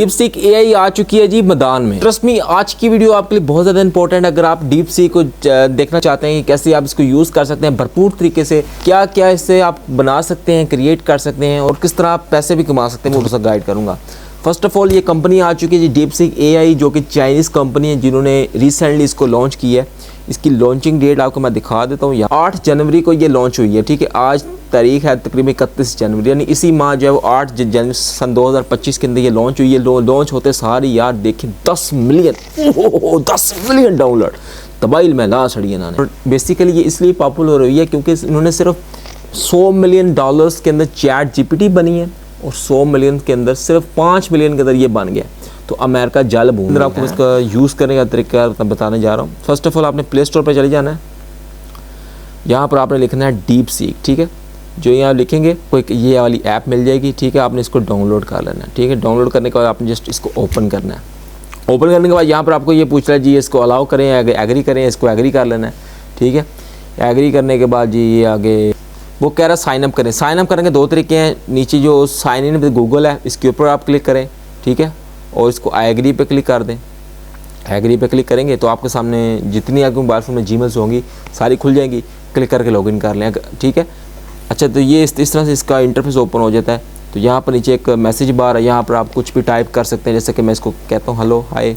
DeepSeek AI आ चुकी है जी मैदान में। ट्रस्ट मी, आज की वीडियो आपके लिए बहुत ज़्यादा इंपॉर्टेंट है। अगर आप डीपसीक को देखना चाहते हैं कि कैसे आप इसको यूज़ कर सकते हैं भरपूर तरीके से, क्या क्या इससे आप बना सकते हैं, क्रिएट कर सकते हैं और किस तरह आप पैसे भी कमा सकते हैं, वो थोड़ा सा गाइड करूँगा। फर्स्ट ऑफ ऑल, ये कंपनी आ चुकी है जी डीपसीक एआई, जो कि चाइनीज़ कंपनी है जिन्होंने रिसेंटली इसको लॉन्च किया है। इसकी लॉन्चिंग डेट आपको मैं दिखा देता हूँ। 8 जनवरी को ये लॉन्च हुई है, ठीक है। आज तारीख है तकरीबन 31 जनवरी, यानी इसी माह जो है वो 8 जनवरी सन 2025 के अंदर ये लॉन्च हुई है। लॉन्च होते सारे यार देखें 10 मिलियन डाउनलोड, तबाइल में ला सड़ी इन्होंने। बेसिकली ये इसलिए पॉपुलर हो रही है क्योंकि इन्होंने सिर्फ $100 मिलियन के अंदर चैट जीपीटी बनी है और 100 मिलियन के अंदर सिर्फ 5 मिलियन के अंदर ये बन गया। तो अमेरिका जल भून। अंदर आपको इसका यूज़ करने का तरीका बताने जा रहा हूँ। फर्स्ट ऑफ ऑल आपने प्ले स्टोर पर चले जाना है। यहाँ पर आपने लिखना है डीपसीक, ठीक है। जो यहाँ लिखेंगे कोई ये वाली ऐप मिल जाएगी, ठीक है। आपने इसको डाउनलोड कर लेना है, ठीक है। डाउनलोड करने के बाद आपने जस्ट इसको ओपन करना है। ओपन करने के बाद यहाँ पर आपको ये पूछ रहा है जी इसको अलाउ करें या एग्री करें। इसको एग्री कर लेना है, ठीक है। एग्री करने के बाद जी ये आगे वो कह रहा है साइन अप करें। साइन अप करने के 2 तरीके हैं। नीचे जो साइन इन विद गूगल है इसके ऊपर आप क्लिक करें, ठीक है, और इसको एग्री पे क्लिक कर दें। एग्री पे क्लिक करेंगे तो आपके सामने जितनी आपके मोबाइल फ़ोन में जीमेल्स होंगी सारी खुल जाएंगी। क्लिक करके लॉगिन कर लें, ठीक है। अच्छा, तो ये इस तरह से इसका इंटरफेस ओपन हो जाता है। तो यहाँ पर नीचे एक मैसेज बार है, यहाँ पर आप कुछ भी टाइप कर सकते हैं। जैसे कि मैं इसको कहता हूँ हेलो हाय,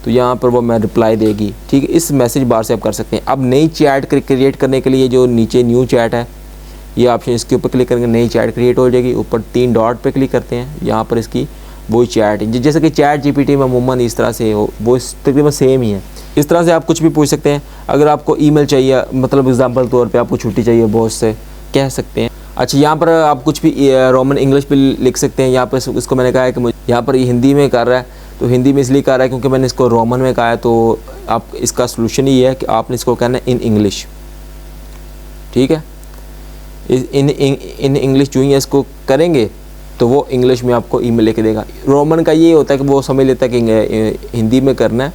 तो यहाँ पर वो मैं रिप्लाई देगी, ठीक है। इस मैसेज बार से आप कर सकते हैं। अब नई चैट क्रिएट करने के लिए जो नीचे न्यू चैट है ये ऑप्शन, इसके ऊपर क्लिक करेंगे नई चैट क्रिएट हो जाएगी। ऊपर 3 डॉट पे क्लिक करते हैं, यहाँ पर इसकी वही चैट जैसे कि चैट जीपीटी में अमूमन इस तरह से हो, वो तकरीबन सेम ही है। इस तरह से आप कुछ भी पूछ सकते हैं। अगर आपको ईमेल चाहिए, मतलब एग्जांपल तौर पे आपको छुट्टी चाहिए बॉस से, कह सकते हैं। अच्छा, यहाँ पर आप कुछ भी रोमन इंग्लिश पे लिख सकते हैं। यहाँ पर इसको मैंने कहा है कि मुझे यहाँ पर ये हिंदी में कर रहा है, तो हिंदी में इसलिए कर रहा है क्योंकि मैंने इसको रोमन में कहा है। तो आप इसका सोल्यूशन ये है कि आपने इसको कहना है इन इंग्लिश, ठीक है। इन इंग्लिश जो ही इसको करेंगे तो वो इंग्लिश में आपको ईमेल लेके देगा। रोमन का ये होता है कि वो समझ लेता है कि हिंदी में करना है,